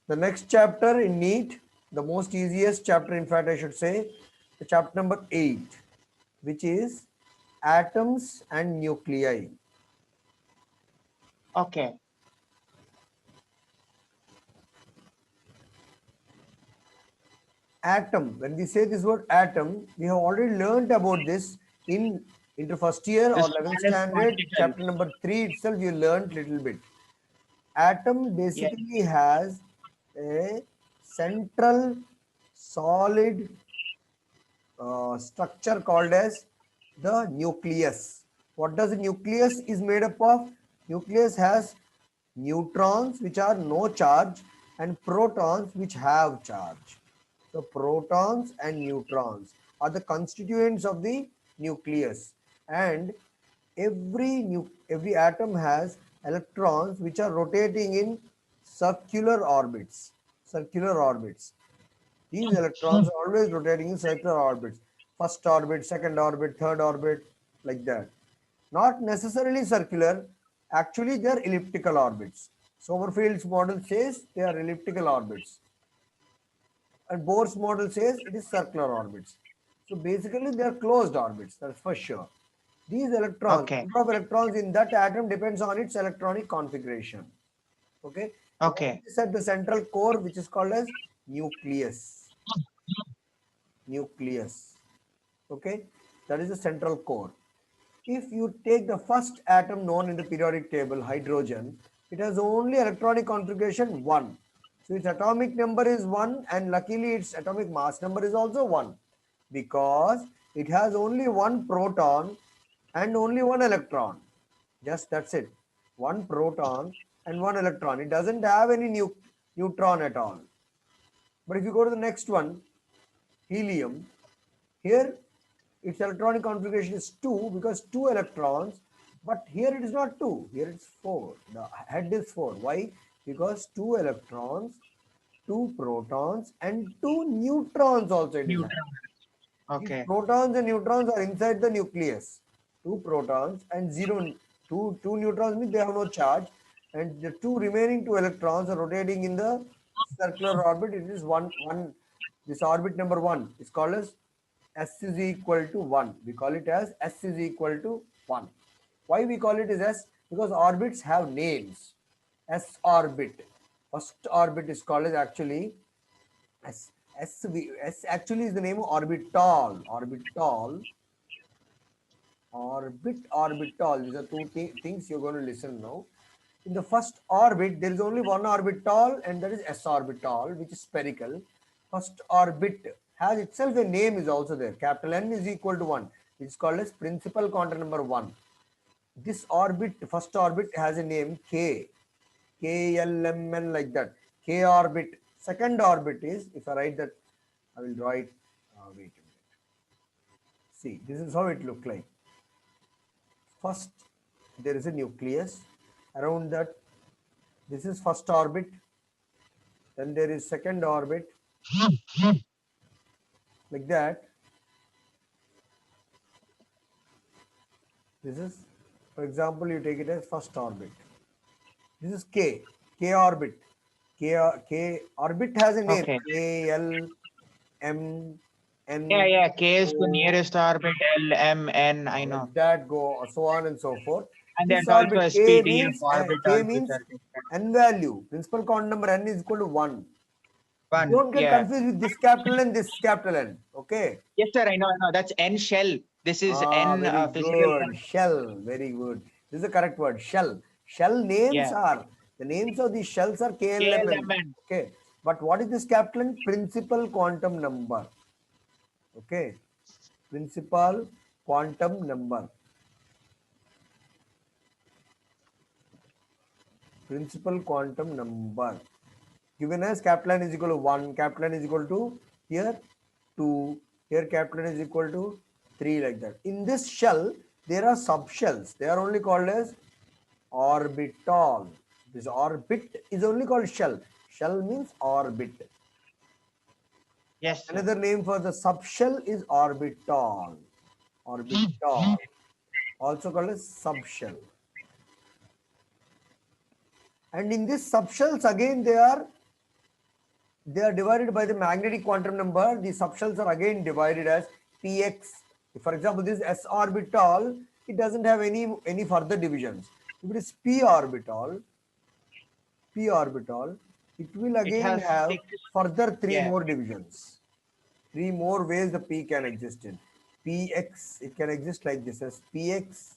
The next chapter in NEET, the most easiest chapter, in fact, I should say, the chapter number 8, which is atoms and nuclei. Okay. Atom, when we say this word atom, we have already learned about this in into first year The or 11th smallest standard, particle. chapter number 3 itself, you learned little bit. Atom Yes. basically has a central solid structure called as the nucleus. What does the nucleus is made up of? Nucleus has neutrons which are no charge and protons which have charge. So protons and neutrons are the constituents of the nucleus, and every atom has electrons which are rotating in circular orbits. Circular orbits. These electrons are always rotating in circular orbits. First orbit, second orbit, third orbit, like that. Not necessarily circular, actually they are elliptical orbits. Sommerfield's model says they are elliptical orbits. And Bohr's model says it is circular orbits. So basically they are closed orbits, that's for sure. These electrons, Okay. number of electrons in that atom depends on its electronic configuration. Okay. What Okay. is at the central core, which is called as nucleus. Nucleus. Okay, that is the central core. If you take the first atom known in the periodic table, hydrogen, it has only electronic configuration 1. So its atomic number is 1, and luckily its atomic mass number is also 1, because it has only one proton and only one electron. Just that's it. One proton and one electron. It doesn't have any neutron at all. But if you go to the next one, helium, here its electronic configuration is 2 because 2 electrons, but here it is not 2, here it's 4. The head is 4. Why? Because 2 electrons, 2 protons, and 2 neutrons also it is having. Neutron. These Okay. protons and neutrons are inside the nucleus. 2 protons and 2 neutrons means they have no charge, and the two remaining 2 electrons are rotating in the circular orbit. It is one. This orbit number 1 is called as S is equal to 1. We call it as S is equal to 1. Why we call it as S? Because orbits have names. S orbit. First orbit is called as actually S. S actually is the name of orbital. Orbital. Orbital. These are two things you're going to listen now. In the first orbit, there is only one orbital, and that is S orbital, which is spherical. First orbit has itself a name is also there. Capital N is equal to 1. It's called as principal quantum number 1. This orbit, first orbit, has a name K. KLMN, like that. K orbit. Second orbit is, if I write that, I will draw it. Wait a minute. See, this is how it look like. First, there is a nucleus. Around that, this is first orbit. Then there is second orbit, like that. This is, for example, you take it as first orbit. This is K orbit. K orbit has a name. Okay. K, L, M, Yeah, N, yeah. K is the O, nearest orbit. L, M, N. I know. like that, go so on and so forth. And This there's also orbit SPDF K orbitals, which means are different. n value. Principal quantum number n is equal to 1. One. Don't get Yeah. confused with this capital N, this capital N. Okay. Yes, sir. I know. I know. That's N shell. This is Ah, N very physical good. quantity. Shell. Very good. This is the correct word. Shell. Shell names Yeah. are, the names of these shells are KLMN. KLMN. Okay. But what is this capital N? Principal quantum number. Okay. Principal quantum number. Principal quantum number. Given as capital N is equal to 1, capital N is equal to here 2, here capital N is equal to 3, like that. In this shell, there are subshells. They are only called as orbital. This orbit is only called shell. Shell means orbit. Yes, sir. Another name for the subshell is orbital. Orbital. Also called as subshell. And in these subshells, again, they are they are divided by the magnetic quantum number. The subshells are again divided as px. For example, this s orbital, it doesn't have any further divisions. If it is p orbital, it will It again has have six. further three Yeah. more divisions. Three more ways the p can exist in. Px, it can exist like this as px.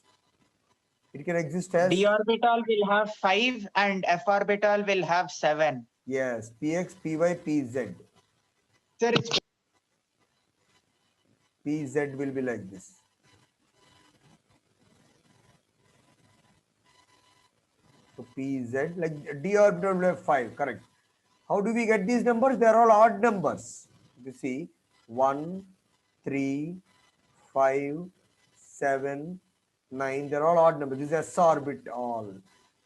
It can exist D as, orbital will have 5 and F orbital will have 7. yes, px, py, pz. Sir, it's Pz will be like this. So pz, like d orbital will have 5, correct. How do we get these numbers? They are all odd numbers. You see, 1, 3, 5, 7, 9. They're all odd numbers. This is s orbital.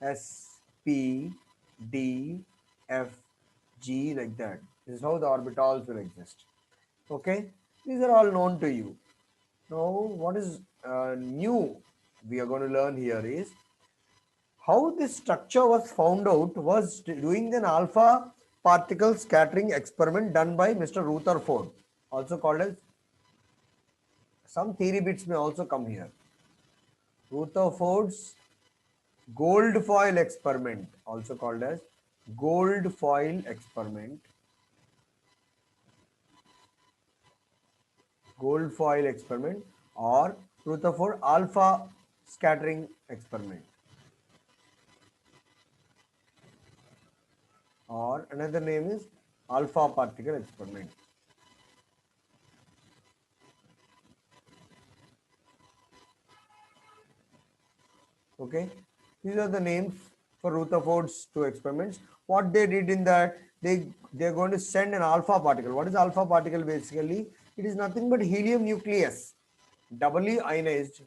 S, P, D, F, G, like that. This is how the orbitals will exist. Okay, these are all known to you. Now, what is new we are going to learn here is how this structure was found out was doing an alpha particle scattering experiment done by Mr. Rutherford, also called as, some theory bits may also come here. Rutherford's gold foil experiment, also called as gold foil experiment. Gold foil experiment or Rutherford alpha scattering experiment, or another name is alpha particle experiment. Okay, these are the names for Rutherford's two experiments. What they did in that, they're going to send an alpha particle. What is alpha particle? Basically, it is nothing but helium nucleus, doubly ionized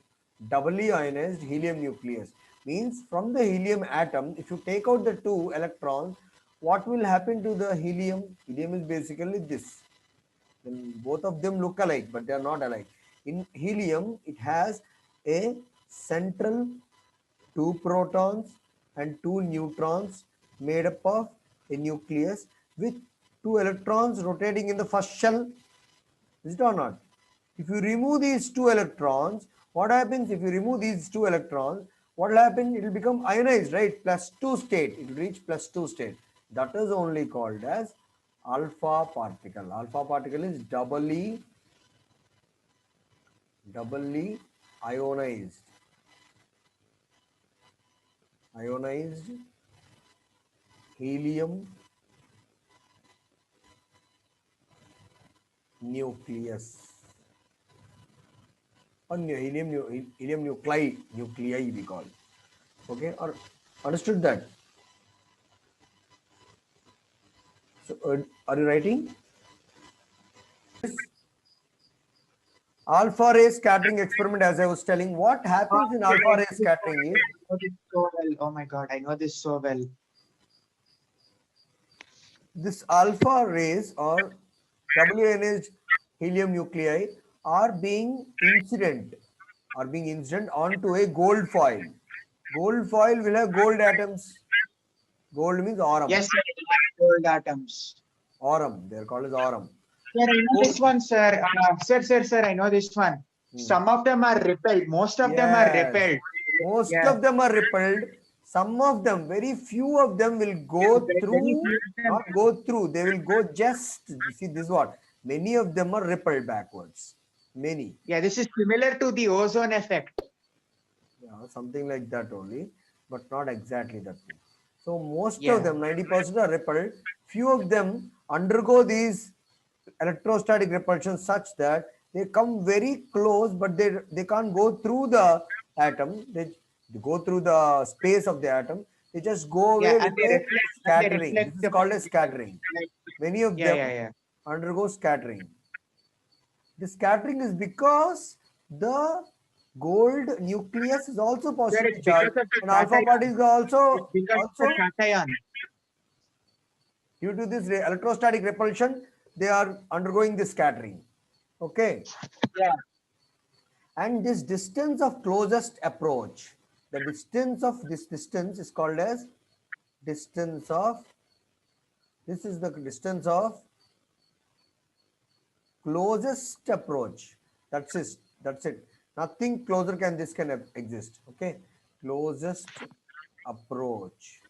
helium nucleus. Means from the helium atom, if you take out the two electrons, what will happen to the helium? Helium is basically this. Then both of them look alike, but they are not alike. In helium, it has a central two protons and two neutrons made up of a nucleus with two electrons rotating in the first shell. Is it or not? If you remove these two electrons, what happens if you remove these two electrons? What will happen? It will become ionized, right? Plus 2 state. It will reach plus 2 state. That is only called as alpha particle. Alpha particle is doubly ionized. Ionized helium nucleus. Or helium nuclei we call. Okay, or understood that? So are you writing? Alpha ray scattering experiment, as I was telling, what happens in alpha ray scattering is, I know this so well. Oh my God, I know this so well. this alpha rays or WNH helium nuclei are being incident onto a gold foil. Gold foil will have gold atoms. Gold means aurum. Yes, sir, it has gold atoms. Aurum. They are called as aurum. Sir, I know Gold. this one, sir. Sir, I know this one. Some of them are repelled. Most of them are Yes. repelled. Most Yeah. of them are repelled. Some of them, very few of them will go Very through, few of them. not go through, they will go just, see this is what, many of them are repelled backwards. Many. Yeah, this is similar to the ozone effect. Yeah, something like that only, but not exactly that thing. So most of Yeah. them, 90% are repelled. Few of them undergo these electrostatic repulsion such that they come very close, but they can't go through the atom. They go through the space of the atom. They just go Yeah, away and with they a reflect scattering. This is the called a particles. scattering. Many of Yeah, them yeah, yeah. undergo scattering. The scattering is because the gold nucleus is also Sir, positively it's because charged, of the and alpha cation. particles It's are because of the also cation. due to this electrostatic repulsion, they are undergoing this scattering. Okay, Yeah. and this distance of closest approach, the distance of this distance is called as distance of This is the distance of closest approach. That's it. That's it. Nothing closer can this can exist. Okay. Closest approach.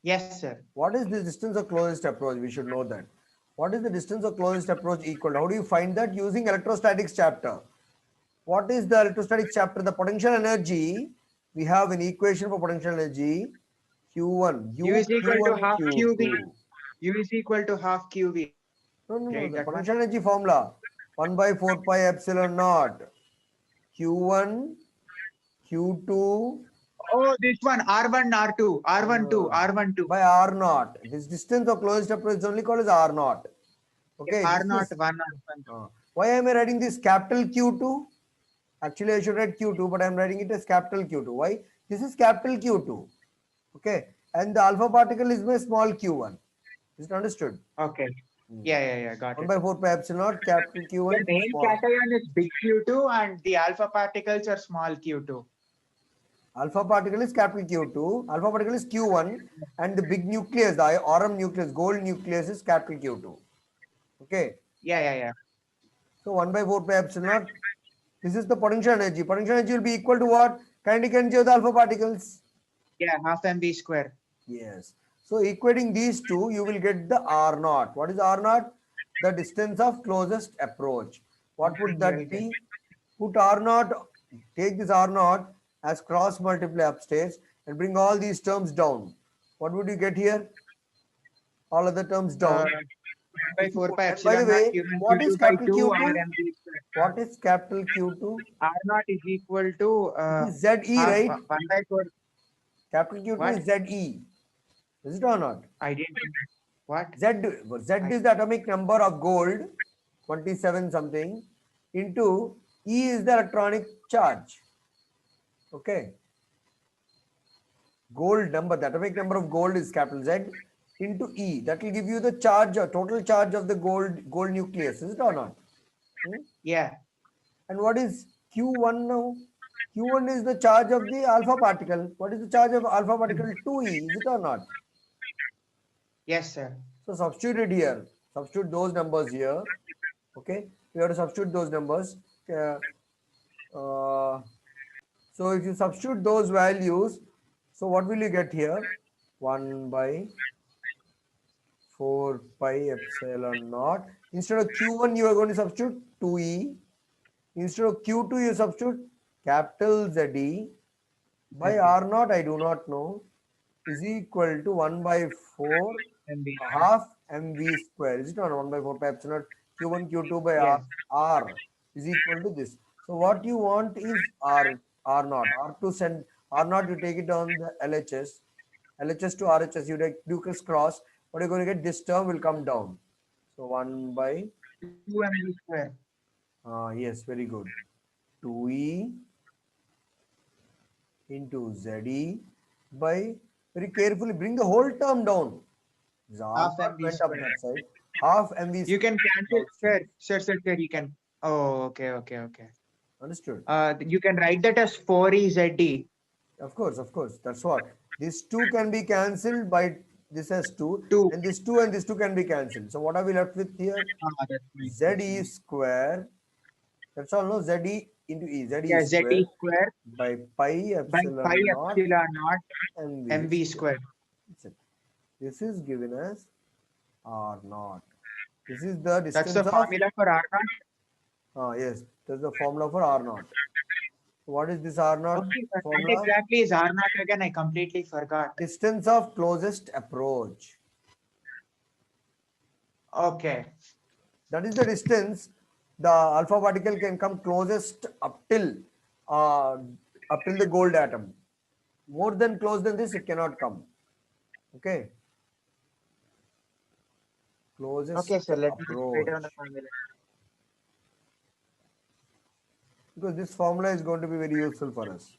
Yes, sir. What is the distance of closest approach? We should know that. What is the distance of closest approach equal? How do you find that? Using electrostatics chapter. What is the electrostatics chapter? The potential energy. We have an equation for potential energy. Q1, U U, is equal to Q1, half QV. Q2. U is equal to half QV, right? That one? No, no, no. The potential energy formula 1 by 4 pi epsilon naught Q1, Q2 Oh, this one R1, R2, R12, uh, R12. by R naught. This distance of closest approach is only called as R naught. Okay, R this naught is one, R1. why am I writing this capital Q2? Actually, I should write Q2, but I am writing it as capital Q2. Why? This is capital Q2. Okay, and the alpha particle is my small q1. Is it understood? Okay. Yeah, got 1 it. by 4 pi epsilon naught, capital The Q1 main small. cation is big Q2 and the alpha particles are small Q2. Alpha particle is capital Q2, alpha particle is Q1, and the big nucleus, the aurum nucleus, gold nucleus is capital Q2. Okay, Yeah. so 1 by 4 pi epsilon naught, this is the potential energy. Potential energy will be equal to what? Kinetic energy of the alpha particles. Yeah, half mv square. Yes. So equating these two, you will get the R naught. What is R naught? The distance of closest approach. What would You will that get. be? Put R naught, take this R naught as cross multiply upstairs and bring all these terms down. What would you get here? All other terms 1 down. by 4 pi And by the epsilon naught way, Q1 what is Q2 by capital 2 R Q2? mv square. What is capital Q2? R naught is equal to It is ZE, half right? 1 by 4. Capital Q2 What? is ZE. Is it or not? I didn't. What? Z I, is the atomic number of gold, 27 something, into E is the electronic charge. Okay. Gold number, the atomic number of gold is capital Z into E. That will give you the charge, total charge of the gold nucleus, is it or not? yeah. And what is Q1 now? Q1 is the charge of the alpha particle. What is the charge of alpha particle? 2E, is it or not? Yes, sir. So substitute it here. Substitute those numbers here. Okay. We have to substitute those numbers. Uh, uh, so if you substitute those values, so what will you get here? 1 by 4 pi epsilon naught. Instead of Q1, you are going to substitute 2E. Instead of Q2, you substitute capital ZE. By R naught, I do not know, is equal to 1 by 4 MV square. half mv square. Is it not 1 by 4 pi epsilon q1 q2 by Yes. r is equal to this. So what you want is r naught. R2 send r naught, you take it on the LHS to RHS, you take do cross. What you're going to get, this term will come down. So 1 by 2 MV square. yes, very good. 2e into ZE by, very carefully bring the whole term down. This R Half naught MV went up square. that side. Half mv You can cancel, square. sir. You can. Oh, okay. Understood? You can write that as 4EZD. Of course. That's what. These two can be cancelled by this as 2, 2. and this 2 and this 2 can be cancelled. So what are we left with here? That's nice. ZE square. That's all, no? ZE into E. ZE Yeah, square ZE square by pi by pi epsilon naught epsilon naught mv MV square. square. That's it. This is given as R naught. This is the That's the distance of, formula for R naught. yes, that's the formula for R naught. What is this R naught Okay, sir. What formula? exactly is R naught again? I completely forgot. Distance of closest approach. Okay. That is the distance the alpha particle can come closest uh, up till the gold atom. More than close than this, it cannot come. Okay. Okay, Closest sir. Let me just write down the approach. formula. Because this formula is going to be very useful for us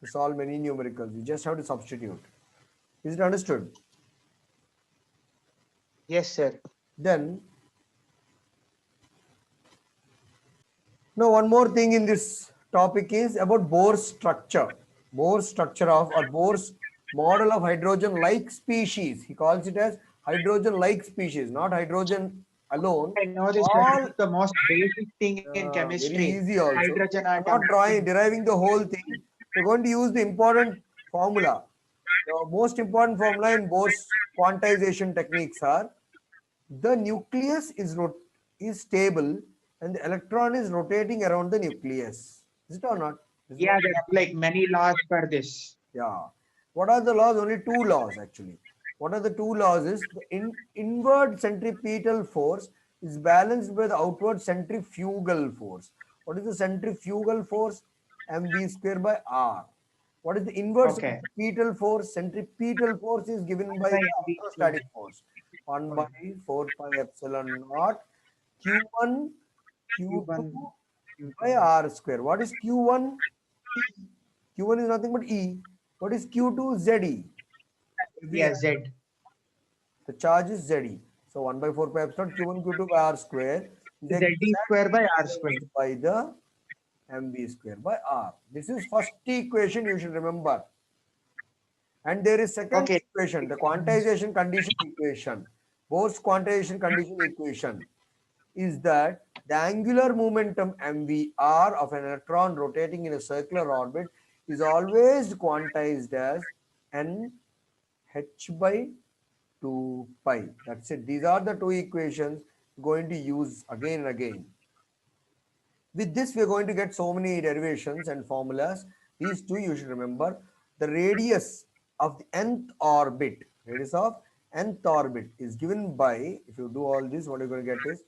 to solve many numericals. You just have to substitute. Is it understood? Yes, sir. Then, now one more thing in this topic is about Bohr's structure. Bohr's structure of, or Bohr's model of hydrogen like species. He calls it as hydrogen-like species, not hydrogen alone. I know this one All is the most basic thing in very chemistry. easy also. Hydrogen I'm atom. not deriving the whole thing. We're going to use the important formula. The most important formula in Bohr's quantization techniques are the nucleus is stable and the electron is rotating around the nucleus. Is it or not? This is Yeah, what there are like many laws for this. yeah. What are the laws? Only two laws actually. What are the two laws? Is the inward centripetal force is balanced by the outward centrifugal force. What is the centrifugal force? Mv square by r. What is the inward Okay. centripetal force? Centripetal force is given 1 by by the MV electrostatic force. 1 by 4 pi epsilon naught q1 q2 Q1, by Q2. r square. What is q1? Q1 is nothing but E. What is Q2? ZE. Every Yeah, Z. the charge is ZE. So 1 by 4 pi epsilon Q1 Q2 by R square is ZD square by exactly R square. equals by the mv square by R. This is first equation you should remember. And there is second Okay. equation, the quantization condition equation. Bohr's quantization condition equation is that the angular momentum mvr of an electron rotating in a circular orbit is always quantized as n h by 2 pi. That's it. These are the two equations going to use again and again. With this, we're going to get so many derivations and formulas. These two you should remember. The radius of the nth orbit, radius of nth orbit is given by, if you do all this, what you're going to get is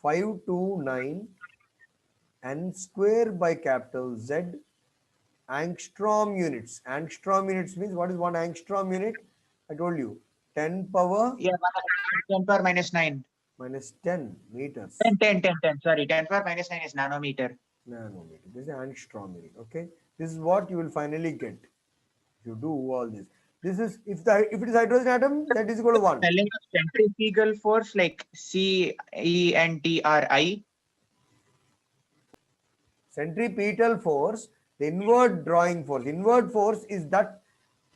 0.529 n square by capital Z angstrom units. Angstrom units means what is one angstrom unit? I told you 10 power Yeah, 10 power minus 9. minus 10 meters. 10, 10, 10, 10. Sorry, 10 power minus 9 is nanometer. Nanometer. This is angstrom unit. Okay. This is what you will finally get if you do all this. This is if it is hydrogen atom, that is equal to 1. Spelling of centrifugal force like CENTRI. Centripetal force, the inward drawing force. Inward force is that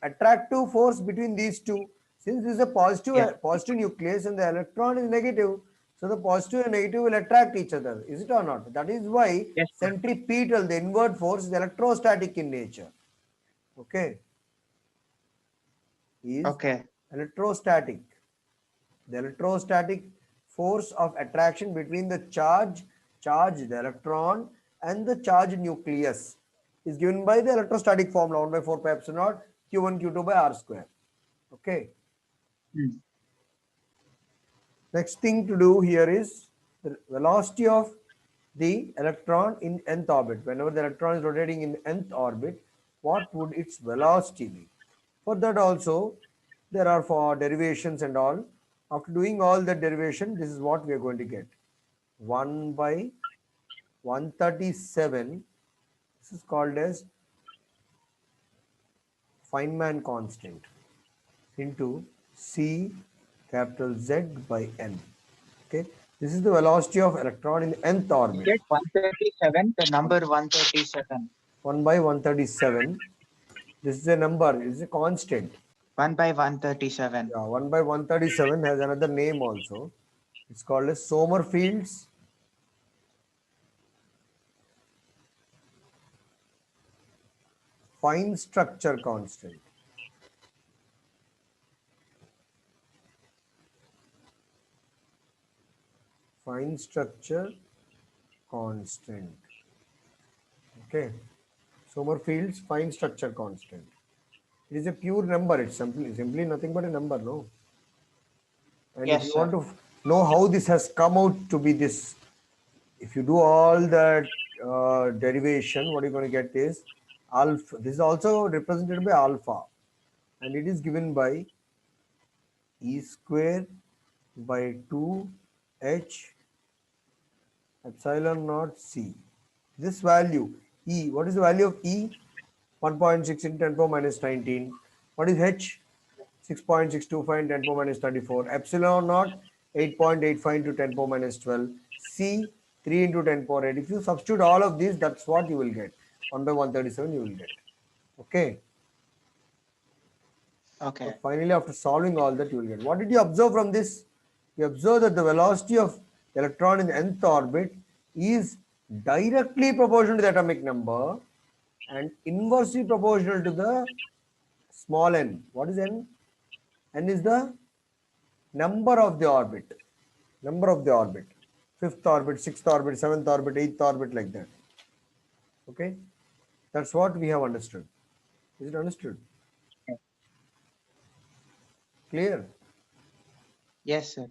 attractive force between these two. Since this is a Yeah. positive nucleus and the electron is negative, so the positive and negative will attract each other. Is it or not? That is why Yes, sir. centripetal, the inward force, is electrostatic in nature. Okay, is Okay. electrostatic. The electrostatic force of attraction between the the electron, and the charged nucleus is given by the electrostatic formula 1 by 4 pi epsilon naught q1 q2 by r square. Okay. Hmm. Next thing to do here is the velocity of the electron in nth orbit. Whenever the electron is rotating in nth orbit, what would its velocity be? For that also, there are for derivations and all. After doing all the derivation, this is what we are going to get. 1 by 137. This is called as Feynman constant into C capital Z by N. Okay, this is the velocity of electron in the nth You orbit. get 137, the number 137. 1 by 137. This is a number, it is a constant. 1 by 137. Yeah, 1 by 137 has another name also. It's called as Sommerfield's fine structure constant. Fine structure constant. Okay. Sommerfield's fine structure constant. It is a pure number. It's simply nothing but a number, no? And if Yes, you sir. want to know how this has come out to be this, if you do all that derivation, what you're going to get is alpha. This is also represented by alpha, and it is given by e square by 2 h epsilon naught c. This value e, what is the value of e? 1.6 into 10 power minus 19. What is h? 6.625 into 10 power minus 34. Epsilon naught 8.85 into 10 power minus 12. C 3 into 10 power 8. If you substitute all of these, that's what you will get. 1 by 137 you will get. Okay. Okay. So finally, after solving all that, you will get. What did you observe from this? You observe that the velocity of electron in the nth orbit is directly proportional to the atomic number and inversely proportional to the small n. What is n? N is the number of the orbit. Number of the orbit. Fifth orbit, sixth orbit, seventh orbit, eighth orbit, like that. Okay? That's what we have understood. Is it understood? Clear? Yes, sir.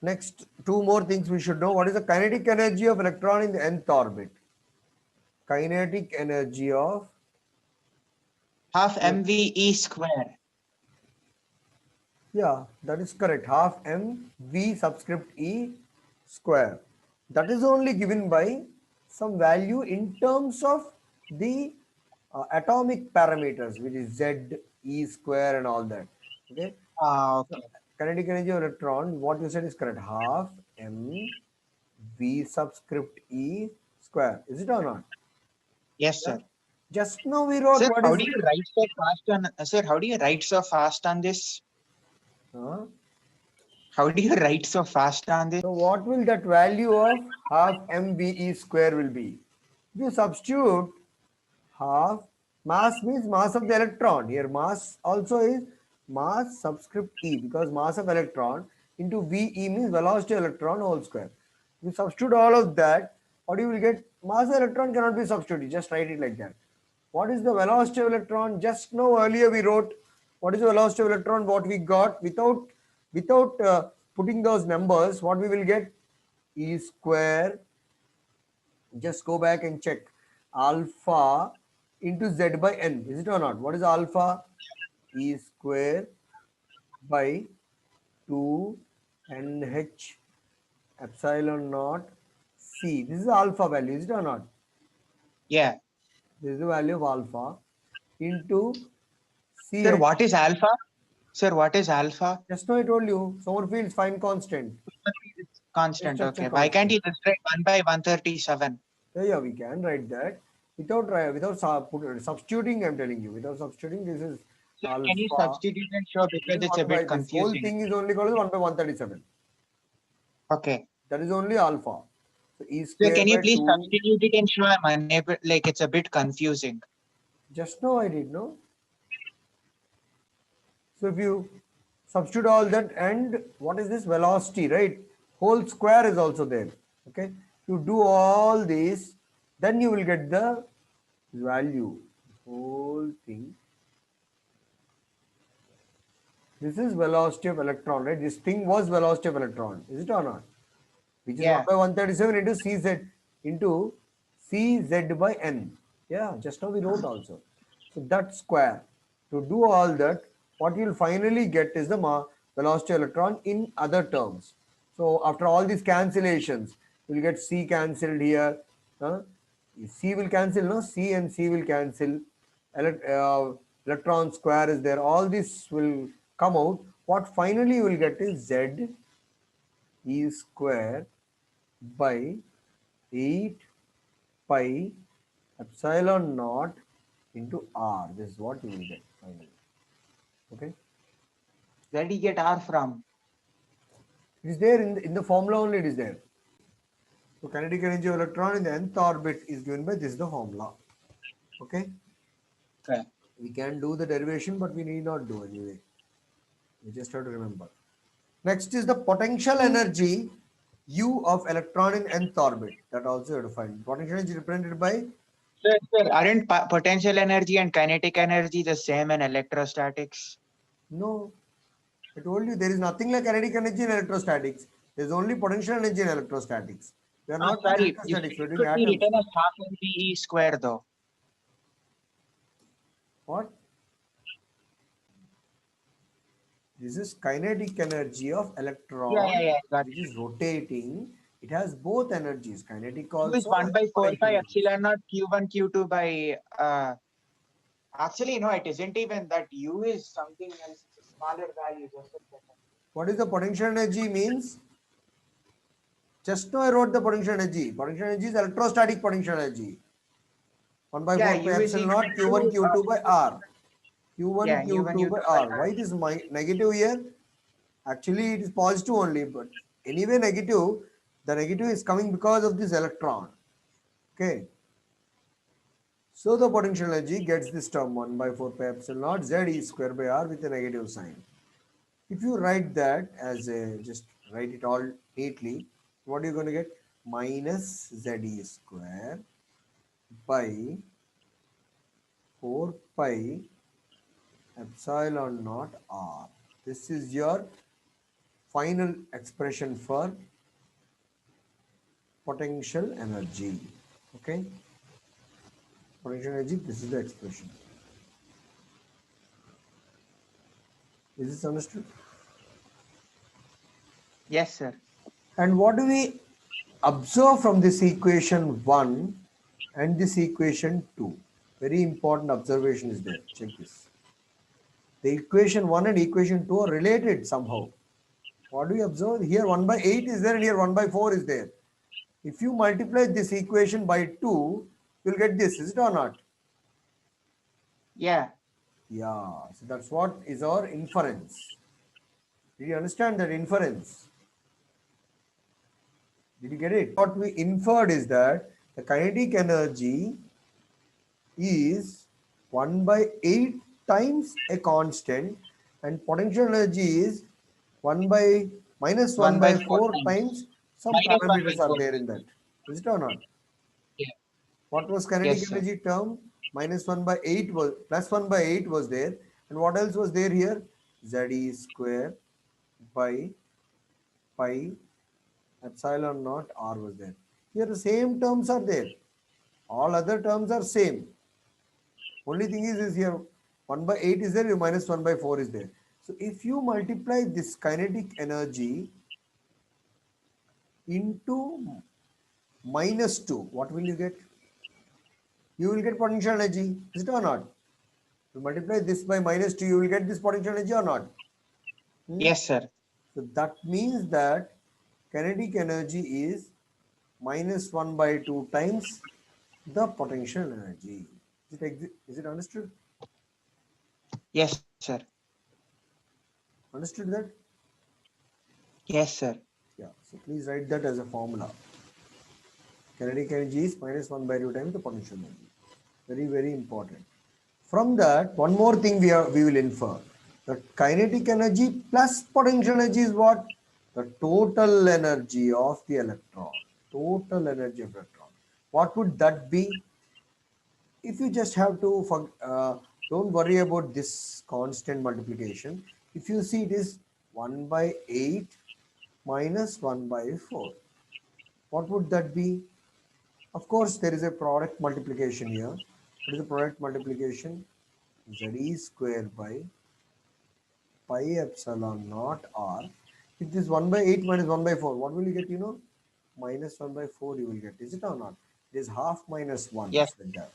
Next, two more things we should know. What is the kinetic energy of electron in the nth orbit? Kinetic energy of, Half MVE square. yeah, that is correct. Half m v subscript e square. That is only given by some value in terms of the atomic parameters, which is z, e square, and all that. Okay. So Okay. kinetic energy of electron, what you said is correct. Half m v subscript e square. Is it or not? Yes, Yeah. sir. Just now we wrote Sir, what how is do it? you write so fast on? Sir, how do you write so fast on this? Huh? How do you write so fast on this? So what will that value of half mve square will be? If you substitute half, mass means mass of the electron. Here mass also is mass subscript e, because mass of electron into ve means velocity of electron whole square. You substitute all of that, what you will get? Mass of electron cannot be substituted. Just write it like that. What is the velocity of electron? Just now earlier we wrote what is the velocity of electron, what we got without putting those numbers. What we will get? E square, just go back and check, alpha into z by n. Is it or not? What is alpha? E square by 2 nh epsilon naught c. This is the alpha value. Is it or not? Yeah. This is the value of alpha into Sir, ch. what is alpha? Sir, what is alpha? Just now I told you, Sommerfield's fine constant. It's constant. Structure Okay. Why can't constant. you just write 1 by 137? Yeah, yeah, we can write that without substituting. I'm telling you, without substituting, this is Sir, can you alpha. substitute and show This because is it's a one by bit this whole confusing. thing is only called as 1 by 137. Okay. That is only alpha. So e Sir, square can you by please 2. substitute it and show? I'm unable, like it's a bit confusing. Just now I did, no? So if you substitute all that, and what is this velocity, right? Whole square is also there. Okay. You do all this, then you will get the value. Whole thing. This is velocity of electron, right? This thing was velocity of electron. Is it or not? Which is 1 Yeah. by 137 into Cz into Cz by n. Yeah, just now we wrote also. So that square. To do all that, what you will finally get is the velocity of electron in other terms. So after all these cancellations, you will get C cancelled here. C will cancel, no? C and C will cancel. Electron square is there. All this will come out. What finally you will get is Z E square by 8 pi epsilon naught into r. This is what you will get finally. Okay. Where do you get R from? It is there in the formula only, it is there. So kinetic energy of electron in the nth orbit is given by this, the formula. Okay. Okay. We can do the derivation, but we need not do anyway. We just have to remember. Next is the potential energy U of electron in nth orbit. That also you have to find. Potential energy represented by, Sir, aren't potential energy and kinetic energy the same in electrostatics? no, I told you there is nothing like kinetic energy in electrostatics. There is only potential energy in electrostatics. We are Ah, not doing sorry. You said electrostatics, we are it doing could be atoms. written as half MVE square though. What? This is kinetic energy of electron Yeah. Got which it. is rotating. It has both energies, kinetic U is also 1 and by 4 potential pi energies. epsilon naught Q1 Q2 by actually no, it isn't even that. U is something else. It's a smaller value. Just a second. What is the potential energy means? Just now I wrote the potential energy. Potential energy is electrostatic potential energy. 1 by Yeah, 4 pi U is epsilon equal naught Q1 to Q2 by R. Q1 Yeah, U1, Q2 U2 by by R. Why it is negative here? Actually, it is positive only, but anyway negative. The negative is coming because of this electron. Okay. So the potential energy gets this term 1 by 4 pi epsilon naught Z E square by R with a negative sign. If you write that as a, just write it all neatly, what are you going to get? Minus Z E square by 4 pi epsilon naught R. This is your final expression for potential energy. Okay, potential energy, this is the expression. Is this understood? Yes, sir. And what do we observe from this equation 1 and this equation 2? Very important observation is there. Check this. The equation 1 and equation 2 are related somehow. What do we observe? Here 1 by 8 is there and here 1 by 4 is there. If you multiply this equation by 2, you'll get this, is it or not? Yeah. Yeah, so that's what is our inference. Did you understand that inference? Did you get it? What we inferred is that the kinetic energy is 1 by 8 times a constant and potential energy is 1 by minus 1 1 by by 4 4 times. times some Minus 1 by parameters are 4 there in times. that. Is it or not? Yeah. What was kinetic Yes, sir. energy term? Minus 1 by 8 was, plus 1 by 8 was there. And what else was there here? Z square by pi epsilon naught R was there. Here the same terms are there. All other terms are same. Only thing is here 1 by 8 is there, minus 1 by 4 is there. So if you multiply this kinetic energy into minus 2, what will you get? You will get potential energy, is it or not? You multiply this by minus 2, you will get this potential energy or not? Hmm? Yes, sir. So that means that kinetic energy is minus 1 by 2 times the potential energy. Is it understood? Yes, sir. Understood that? Yes, sir. Yeah. So please write that as a formula. Kinetic energy is minus 1 by 2 times the potential energy. Very, very important. From that, one more thing we will infer. The kinetic energy plus potential energy is what? The total energy of the electron. Total energy of electron. What would that be? If you just have to, don't worry about this constant multiplication. If you see it is 1 by 8 minus 1 by 4. What would that be? Of course, there is a product multiplication here. What is the product multiplication? Z square by pi epsilon naught R. If this 1 by 8 minus 1 by 4, what will you get? You know, minus 1 by 4 you will get. Is it or not? It is half minus 1. Yes. It's like that.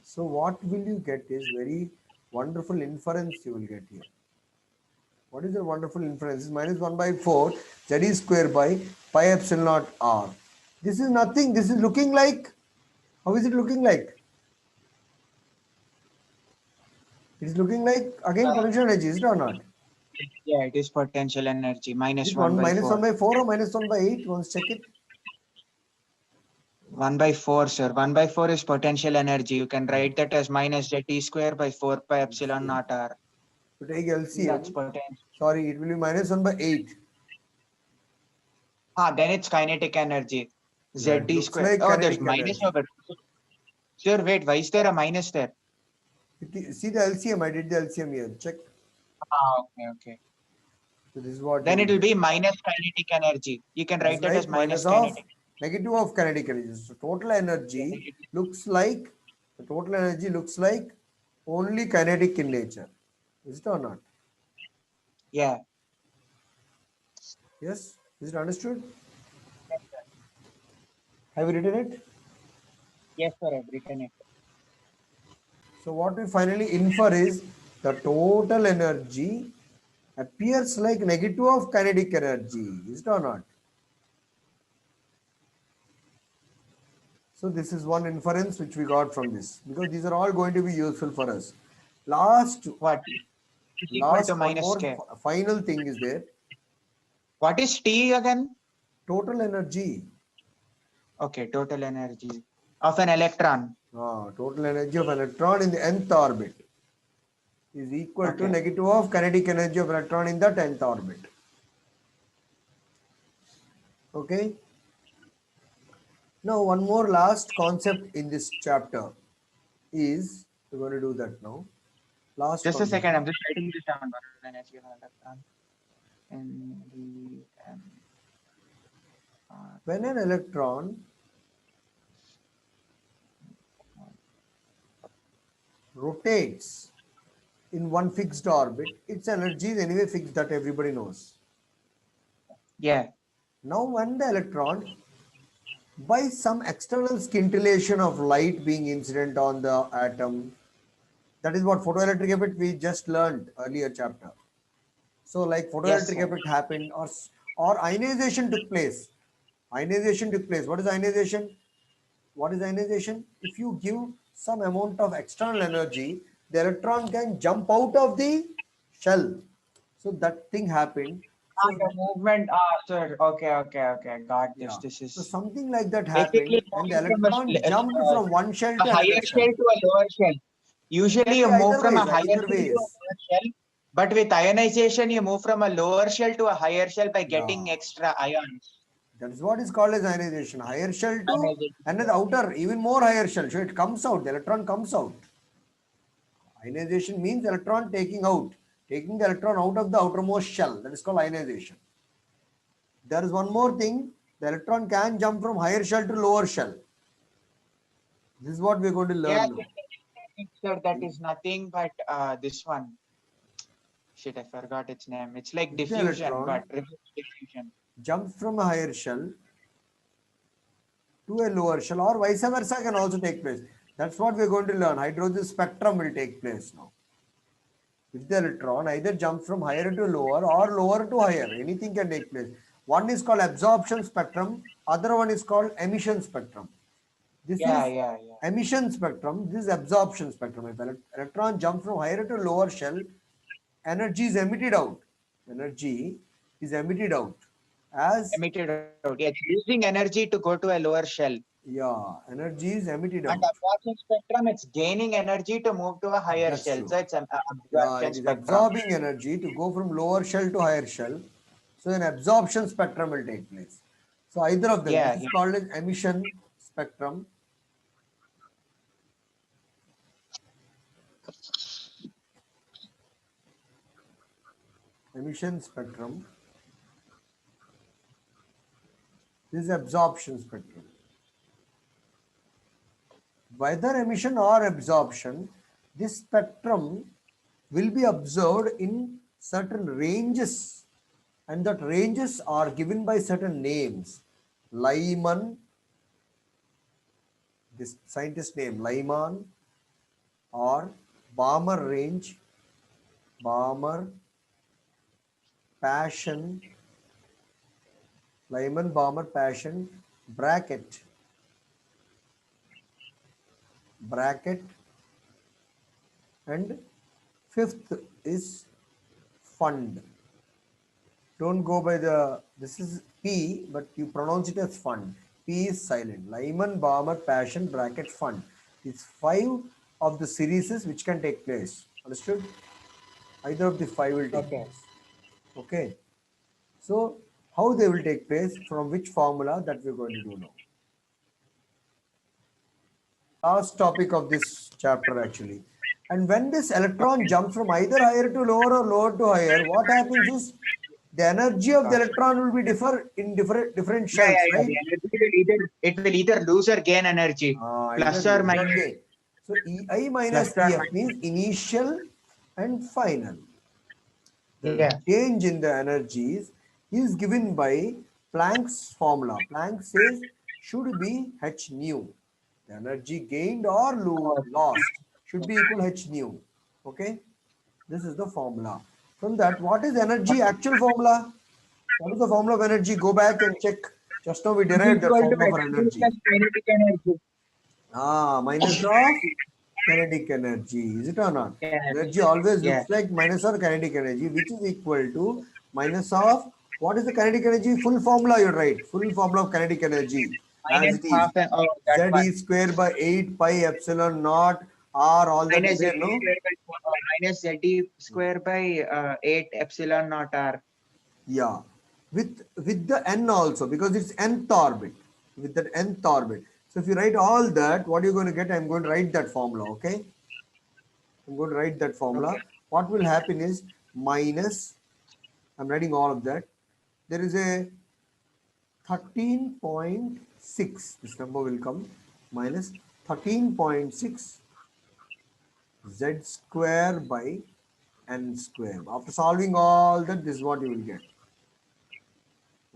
So what will you get is very wonderful inference you will get here. What is the wonderful inference? Is minus 1 by 4 Z square by pi epsilon naught R. This is nothing. This is looking like, how is it looking like? It is looking like again Uh, potential energy, is it or not? yeah, it is potential energy. Is Minus it 1 1 by minus 1 4. by 4 or minus 1 by 8? Once check it. 1 by 4, sir. 1 by 4 is potential energy. You can No. write that as minus J square by 4 pi epsilon LCM. naught R. To take That's LCM, potential. sorry, it will be minus 1 by 8. Ah, then it's kinetic energy. Yeah, it ZD looks square. like Oh, there's kinetic minus energy. over. Sir, wait, why is there a minus there? See the LCM, I did the LCM here. Check. Ah, okay, okay. So this is what you Then will it will get. be minus kinetic energy. You can It is write that as like minus minus of kinetic. negative of kinetic energy. So total Yeah, energy negative. looks like, the total energy looks like only kinetic in nature. Is it or not? Yeah. Yes? Is it understood? Yes, sir. Have you written it? Yes, sir. I've written it. So what we finally infer is the total energy appears like negative of kinetic energy. Is it or not? So this is one inference which we got from this, because these are all going to be useful for us. Last, What? Is equal to one minus more k. final thing is there. What is T again? Total energy. Okay, total energy of an electron. Total energy of electron in the nth orbit is equal to Okay. negative of kinetic energy of electron in the 10th orbit. Okay. Now one more last concept in this chapter is, we're going to do that now. Last Just a concept. second, I'm just writing this down. Total energy of an electron. When an electron rotates in one fixed orbit, its energy is anyway fixed, that everybody knows. Yeah. Now when the electron, by some external scintillation of light being incident on the atom, that is what photoelectric effect we just learned earlier chapter. So like Yes, photoelectric sir. effect happened, or ionization took place. Ionization took place. What is ionization? What is ionization? If you give some amount of external energy, the electron can jump out of the shell. So that thing happened. So The movement. Sir. Okay. Got this. yeah, This so is something like that basically happened, and the moving from electron jumped from one shell a to higher another shell. shell to a lower shell. Usually, Can you be move either from a ways, higher shell either to a ways. lower shell, but with ionization, you move from a lower shell to a higher shell by Yeah, getting extra ions. that is what is called as ionization. Higher shell to Ionization. another outer, even more higher shell. So it comes out, the electron comes out. Ionization means electron taking the electron out of the outermost shell. That is called ionization. There is one more thing. The electron can jump from higher shell to lower shell. This is what we are going to Yeah, learn now. sir, that is nothing but this one. Shit, I forgot its name. It's like If the diffusion, electron but reverse diffusion. jumps from a higher shell to a lower shell, or vice versa can also take place. That's what we are going to learn. Hydrogen spectrum will take place now. If the electron either jumps from higher to lower or lower to higher, anything can take place. One is called absorption spectrum, other one is called emission spectrum. This is Yeah. emission spectrum, this is absorption spectrum. If electron jumps from higher to lower shell, energy is emitted out. Energy is emitted out as, Emitted out. Yeah, it's losing energy to go to a lower shell. yeah, energy is emitted And out. absorption spectrum, it's gaining energy to move to a higher That's shell. true. So it's an Yeah, absorption it is spectrum. absorbing energy to go from lower shell to higher shell. So an absorption spectrum will take place. So either of them, this Yeah. is called as emission spectrum. Emission spectrum. This is absorption spectrum. Whether emission or absorption, this spectrum will be observed in certain ranges, and that ranges are given by certain names. Lyman, this scientist name Lyman, or Balmer range, Balmer, Passion, Lyman, Balmer, Passion, bracket, bracket, and fifth is fund. Don't go by the, this is P, but you pronounce it as fund. P is silent. Lyman, Balmer, Passion, bracket, fund. It's five of the series which can take place. Understood? Either of the five will take Okay. place. Okay. So how they will take place, from which formula, that we're going to do now. Last topic of this chapter actually. And when this electron jumps from either higher to lower or lower to higher, what happens is the energy of the Gosh. electron will be differ in different Yeah. shells, right? The energy will either lose or gain energy, Either plus or lose or minus, gain. So EI minus plus or EF minus. means initial and final. The Yeah. change in the energies is given by Planck's formula. Planck says should be h nu. The energy gained or lost should be equal h nu. Okay, this is the formula. From that, what is energy? Actual formula. What is the formula of energy? Go back and check. Just now we Is derived that equal to formula for h energy. plus kinetic energy. Minus of kinetic energy. Is it or not? Energy. Energy always Yeah. looks like minus or kinetic energy, which is equal to minus of what is the kinetic energy? Full formula, you're right. Full formula of kinetic energy as Minus it is. half and oh Z that one. is square by 8 pi epsilon naught r, all that is Minus there, ZD no? square by minus ZD square by 8 epsilon naught R. Yeah, with the n also because it's nth orbit, with that nth orbit. So if you write all that, what you're going to get, I'm going to write that formula, okay? I'm going to write that formula. Okay. What will happen is minus, I'm writing all of that. There is a 13.6, this number will come minus 13.6 z square by n square. After solving all that, this is what you will get.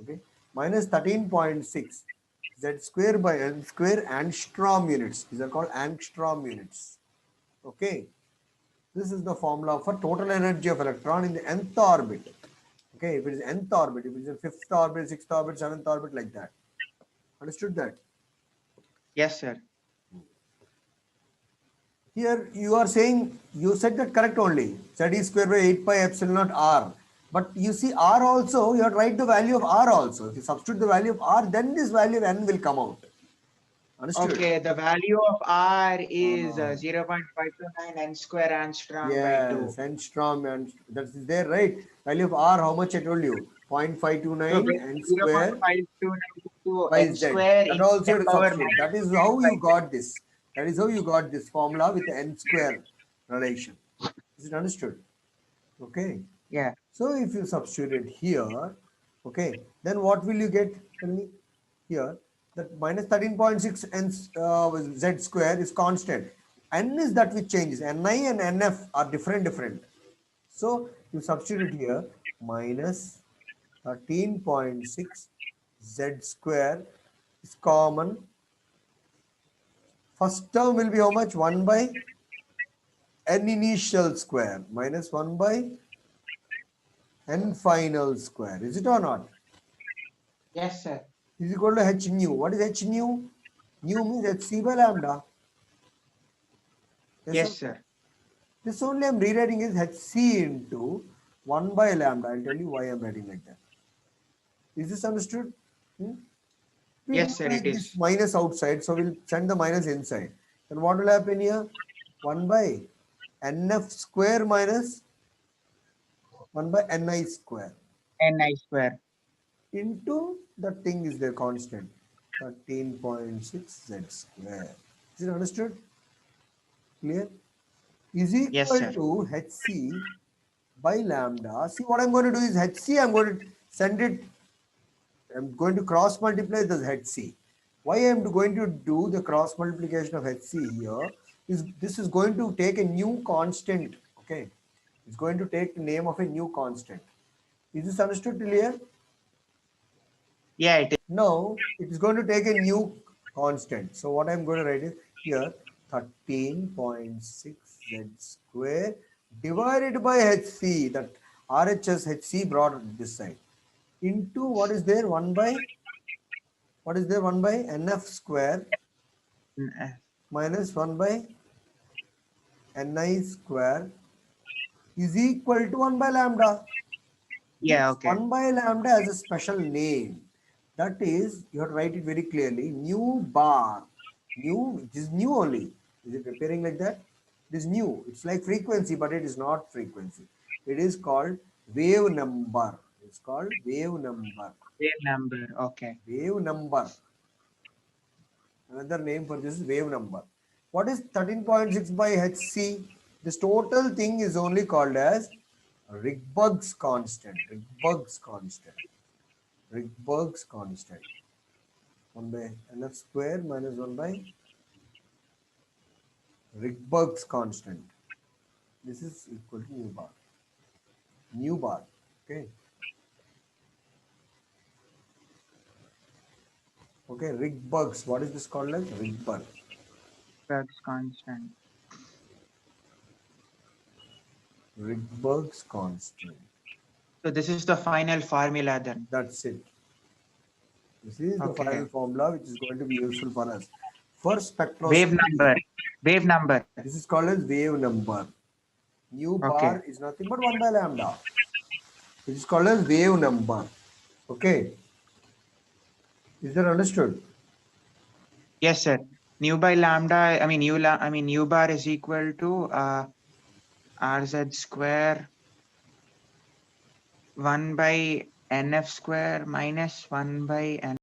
Okay, minus 13.6 z square by n square angstrom units. These are called angstrom units. Okay, this is the formula for total energy of electron in the nth orbit. Okay, if it is nth orbit, if it is in fifth orbit, sixth orbit, seventh orbit, like that. Understood that? Yes, sir. Here you are saying, you said that correct only. Z is square by 8 pi epsilon naught r. But you see r also, you have to write the value of r also. If you substitute the value of r, then this value of n will come out. Understood? Okay, the value of R is Uh, 0.529 n square angstrom by 2. yes, angstrom, and that's there, right? Value of r, how much I told you? So 0.529 n square 0.529 into by n z. square That into also 10 you have to power substitute. minus That is 3 how by you z. got this. That is how you got this formula with the n square relation. Is it understood? Okay. Yeah. So if you substitute it here, okay, then what will you get? Tell me here that minus 13.6 n z square is constant. N is that which changes. Ni and nf are different. So you substitute here minus 13.6 z square is common. First term will be how much? 1 by n initial square minus 1 by n final square. Is it or not? Yes, sir. Is equal to h nu. What is h nu? Nu means hc by lambda. Yes, Yes, sir. sir. This only I'm rewriting is hc into 1 by lambda. I'll tell you why I'm writing like that. Is this understood? Hmm? We'll Yes, not sir, it like this is. minus outside, so we'll send the minus inside. Then what will happen here? 1 by nf square minus 1 by ni square Ni square. into the thing is their constant 13.6 z square. Is it understood? Clear? Is Yes, equal sir. to hc by lambda. See what I'm going to do is hc, I'm going to send it, I'm going to cross multiply this hc. Why I'm going to do the cross multiplication of hc here is this is going to take a new constant. Okay, it's going to take the name of a new constant. Is this understood till here? Yeah, it is. Now it is going to take a new constant. So what I'm going to write is here 13.6 z square divided by hc, that RHS hc brought this side, into what is there 1 by, what is there 1 by nf square minus 1 by ni square is equal to 1 by lambda. Yeah, This okay. 1 by lambda has a special name. That is, you have to write it very clearly. New bar. New, it is new only. Is it appearing like that? It is new. It's like frequency, but it is not frequency. It is called wave number. It's called wave number. Same number. Okay. Wave number. Another name for this is wave number. What is 13.6 by hc? This total thing is only called as Rydberg's constant. Rydberg's constant. Rydberg's constant. 1 by nf square minus 1 by Rydberg's constant. This is equal to nu bar. Nu bar. Okay. Okay. Rydberg's. What is this called as? Rydberg. Rydberg's constant. Rydberg's constant. So this is the final formula then. That's it. This is the Okay. final formula which is going to be useful for us. for Wave spectroscopy. number. Wave number. This is called as wave number. Nu Okay. bar is nothing but 1 by lambda. This is called as wave number. Okay. Is that understood? Yes, sir. Nu by lambda, I mean, nu bar is equal to RZ square 1 by NF square minus 1 by N.